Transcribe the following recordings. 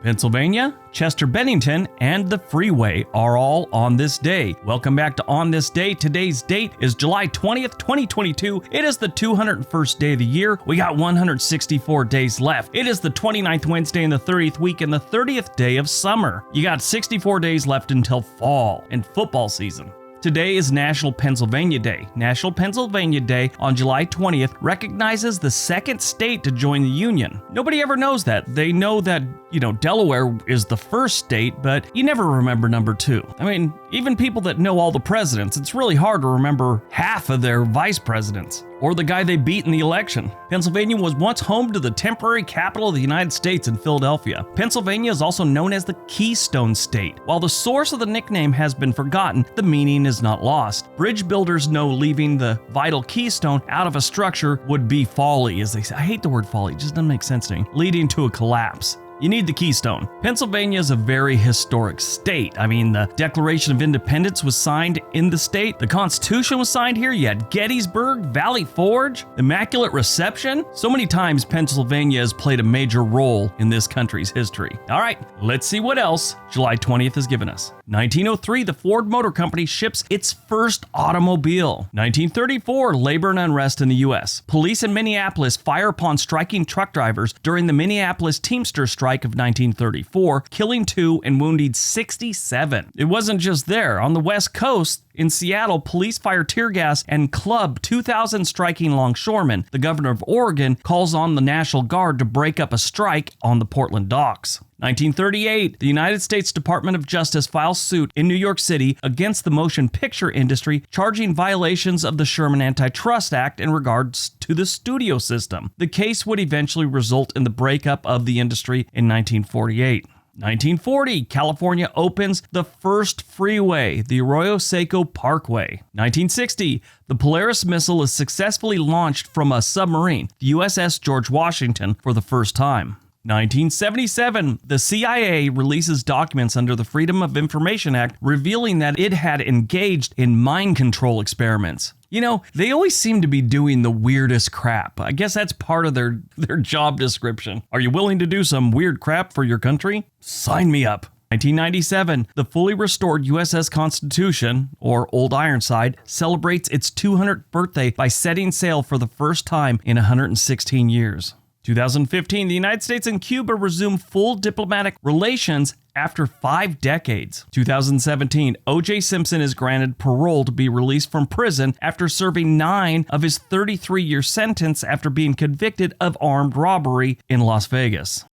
Pennsylvania, Chester Bennington, and the Freeway are all on this day. Welcome back to On This Day. Today's date is July 20th, 2022. It is the 201st day of the year. We got 164 days left. It is the 29th Wednesday in the 30th week and the 30th day of summer. You got 64 days left until fall and football season. Today is National Pennsylvania Day. National Pennsylvania Day on July 20th recognizes the second state to join the Union. Nobody ever knows that. They know that, Delaware is the first state, but you never remember number 2. I mean, even people that know all the presidents, it's really hard to remember half of their vice presidents or the guy they beat in the election. Pennsylvania was once home to the temporary capital of the United States in Philadelphia. Pennsylvania is also known as the Keystone State. While the source of the nickname has been forgotten, the meaning is not lost. Bridge builders know leaving the vital keystone out of a structure would be folly, as they say. I hate the word folly, it just doesn't make sense to me, leading to a collapse. You need the keystone. Pennsylvania is a very historic state. I mean, the Declaration of Independence was signed in the state. The Constitution was signed here. You had Gettysburg, Valley Forge, Immaculate Reception. So many times Pennsylvania has played a major role in this country's history. All right, let's see what else July 20th has given us. 1903, the Ford Motor Company ships its first automobile. 1934, labor and unrest in the U.S. Police in Minneapolis fire upon striking truck drivers during the Minneapolis Teamsters strike of 1934, killing 2 and wounding 67. It wasn't just there. On the West Coast, in Seattle, police fire tear gas and club 2,000 striking longshoremen. The governor of Oregon calls on the National Guard to break up a strike on the Portland docks. 1938, the United States Department of Justice files suit in New York City against the motion picture industry, charging violations of the Sherman Antitrust Act in regards to the studio system. The case would eventually result in the breakup of the industry in 1948. 1940, California opens the first freeway, the Arroyo Seco Parkway. 1960, the Polaris missile is successfully launched from a submarine, the USS George Washington, for the first time. 1977, the CIA releases documents under the Freedom of Information Act revealing that it had engaged in mind control experiments. They always seem to be doing the weirdest crap. I guess that's part of their job description. Are you willing to do some weird crap for your country? Sign me up. 1997, the fully restored USS Constitution, or Old Ironside, celebrates its 200th birthday by setting sail for the first time in 116 years. 2015, the United States and Cuba resume full diplomatic relations after 5 decades. 2017, O.J. Simpson is granted parole to be released from prison after serving 9 of his 33-year sentence after being convicted of armed robbery in Las Vegas.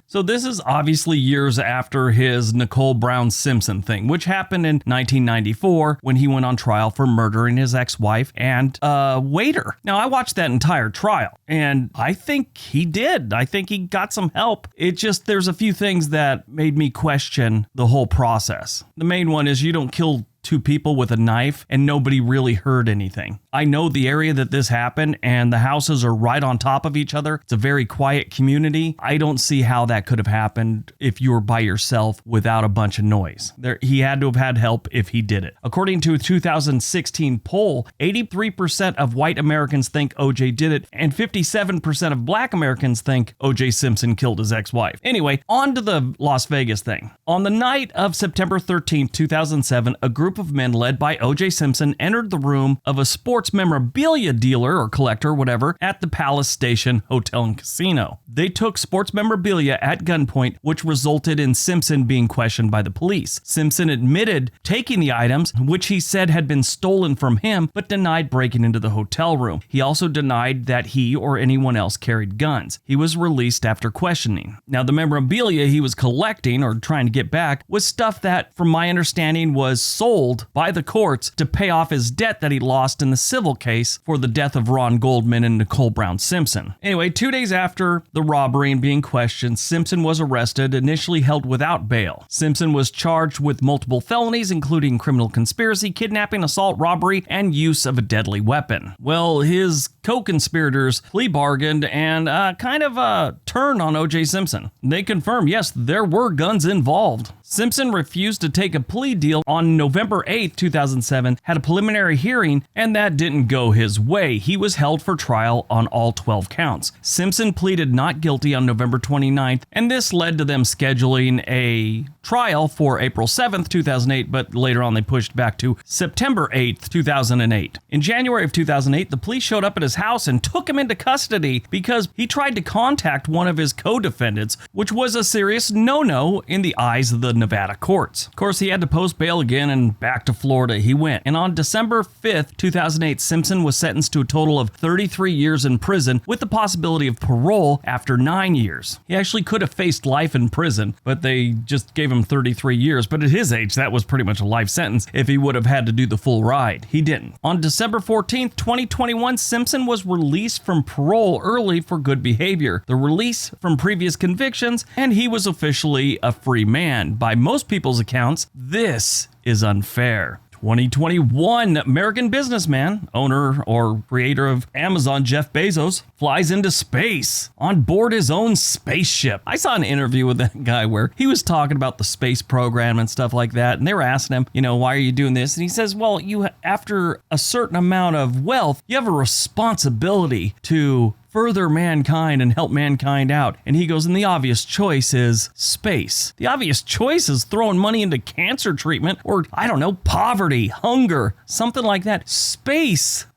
So this is obviously years after his Nicole Brown Simpson thing, which happened in 1994 when he went on trial for murdering his ex-wife and a waiter. Now, I watched that entire trial, and I think he did. I think he got some help. There's a few things that made me question the whole process. The main one is you don't kill 2 people with a knife and nobody really heard anything. I know the area that this happened and the houses are right on top of each other. It's a very quiet community. I don't see how that could have happened if you were by yourself without a bunch of noise. He had to have had help if he did it. According to a 2016 poll, 83% of white Americans think OJ did it and 57% of black Americans think OJ Simpson killed his ex-wife. Anyway, on to the Las Vegas thing. On the night of September 13, 2007, a group of men led by O.J. Simpson entered the room of a sports memorabilia dealer or collector, whatever, at the Palace Station Hotel and Casino. They took sports memorabilia at gunpoint, which resulted in Simpson being questioned by the police. Simpson admitted taking the items, which he said had been stolen from him, but denied breaking into the hotel room. He also denied that he or anyone else carried guns. He was released after questioning. Now, the memorabilia he was collecting or trying to get back was stuff that, from my understanding, was sold by the courts to pay off his debt that he lost in the civil case for the death of Ron Goldman and Nicole Brown Simpson. Anyway, 2 days after the robbery and being questioned, Simpson was arrested, initially held without bail. Simpson was charged with multiple felonies, including criminal conspiracy, kidnapping, assault, robbery, and use of a deadly weapon. Well, his co-conspirators plea bargained and kind of turned on O.J. Simpson. They confirmed, yes, there were guns involved. Simpson refused to take a plea deal on November 8, 2007, had a preliminary hearing, and that didn't go his way. He was held for trial on all 12 counts. Simpson pleaded not guilty on November 29th, and this led to them scheduling a trial for April 7th, 2008, but later on they pushed back to September 8th, 2008. In January of 2008, the police showed up at his house and took him into custody because he tried to contact one of his co-defendants, which was a serious no-no in the eyes of the Nevada courts. Of course, he had to post bail again, and back to Florida he went. And on December 5th, 2008, Simpson was sentenced to a total of 33 years in prison with the possibility of parole after 9 years. He actually could have faced life in prison, but they just gave him 33 years. But at his age, that was pretty much a life sentence if he would have had to do the full ride. He didn't. On December 14th, 2021, Simpson was released from parole early for good behavior, the release from previous convictions, and he was officially a free man. By most people's accounts, this is unfair. 2021, American businessman, owner or creator of Amazon, Jeff Bezos, flies into space on board his own spaceship. I saw an interview with that guy where he was talking about the space program and stuff like that, and they were asking him, why are you doing this? And he says, well, after a certain amount of wealth, you have a responsibility to further mankind and help mankind out. And he goes, and the obvious choice is space. The obvious choice is throwing money into cancer treatment or, poverty, hunger, something like that. Space.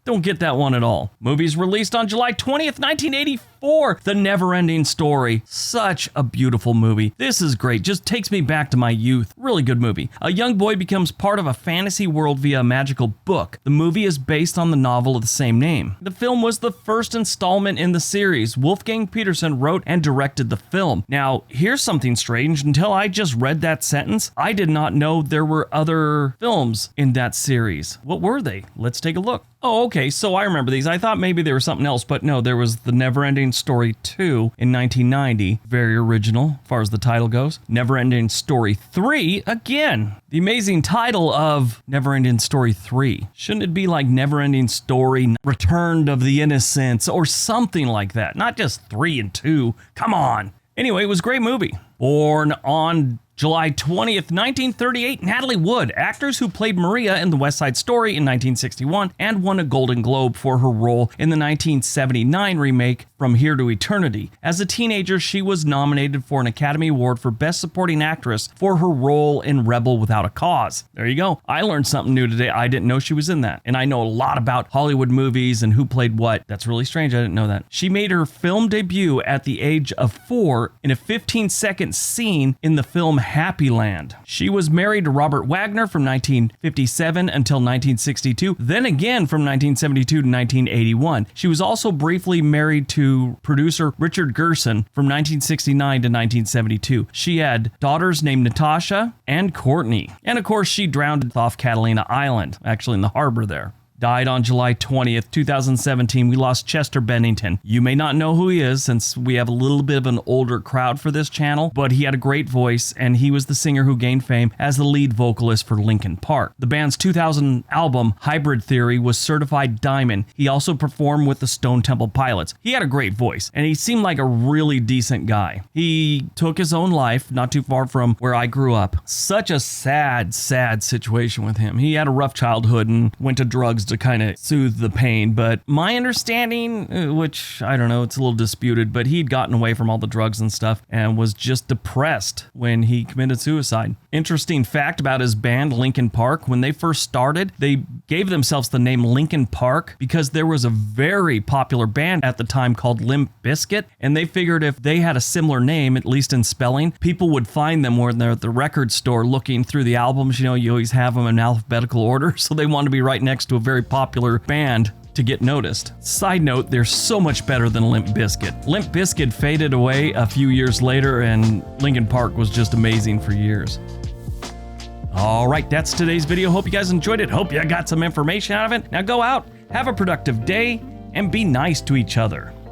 Don't get that one at all. Movies released on July 20th, 1984. The Never-Ending Story. Such a beautiful movie. This is great. Just takes me back to my youth. Really good movie. A young boy becomes part of a fantasy world via a magical book. The movie is based on the novel of the same name. The film was the first installment in the series. Wolfgang Petersen wrote and directed the film. Now, here's something strange. Until I just read that sentence, I did not know there were other films in that series. What were they? Let's take a look. Oh, okay, so I remember these. I thought maybe there was something else, but no, there was The Never-Ending Story 2 in 1990. Very original, as far as the title goes. Never-Ending Story 3, again. The amazing title of Never-Ending Story 3. Shouldn't it be like Never-Ending Story, Returned of the Innocents, or something like that? Not just 3 and 2. Come on. Anyway, it was a great movie. Born on July 20th, 1938, Natalie Wood, actors who played Maria in The West Side Story in 1961 and won a Golden Globe for her role in the 1979 remake From Here to Eternity. As a teenager, she was nominated for an Academy Award for Best Supporting Actress for her role in Rebel Without a Cause. There you go. I learned something new today. I didn't know she was in that. And I know a lot about Hollywood movies and who played what. That's really strange. I didn't know that. She made her film debut at the age of 4 in a 15-second scene in the film Happy Land. She was married to Robert Wagner from 1957 until 1962, then again from 1972 to 1981. She was also briefly married to producer Richard Gerson from 1969 to 1972. She had daughters named Natasha and Courtney. And of course, she drowned off Catalina Island, actually in the harbor there. Died on July 20th, 2017. We lost Chester Bennington. You may not know who he is since we have a little bit of an older crowd for this channel, but he had a great voice and he was the singer who gained fame as the lead vocalist for Linkin Park. The band's 2000 album, Hybrid Theory, was certified diamond. He also performed with the Stone Temple Pilots. He had a great voice and he seemed like a really decent guy. He took his own life not too far from where I grew up. Such a sad situation with him. He had a rough childhood and went to drugs to kind of soothe the pain, but my understanding, which I don't know, it's a little disputed, but he'd gotten away from all the drugs and stuff and was just depressed when he committed suicide. Interesting fact about his band, Linkin Park, when they first started, they gave themselves the name Linkin Park because there was a very popular band at the time called Limp Bizkit, and they figured if they had a similar name, at least in spelling, people would find them when they're at the record store looking through the albums. You always have them in alphabetical order, so they wanted to be right next to a very popular band to get noticed. Side note, they're so much better than Limp Bizkit. Limp Bizkit faded away a few years later and Linkin Park was just amazing for years. All right, that's today's video. Hope you guys enjoyed it. Hope you got some information out of it. Now go out, have a productive day, and be nice to each other.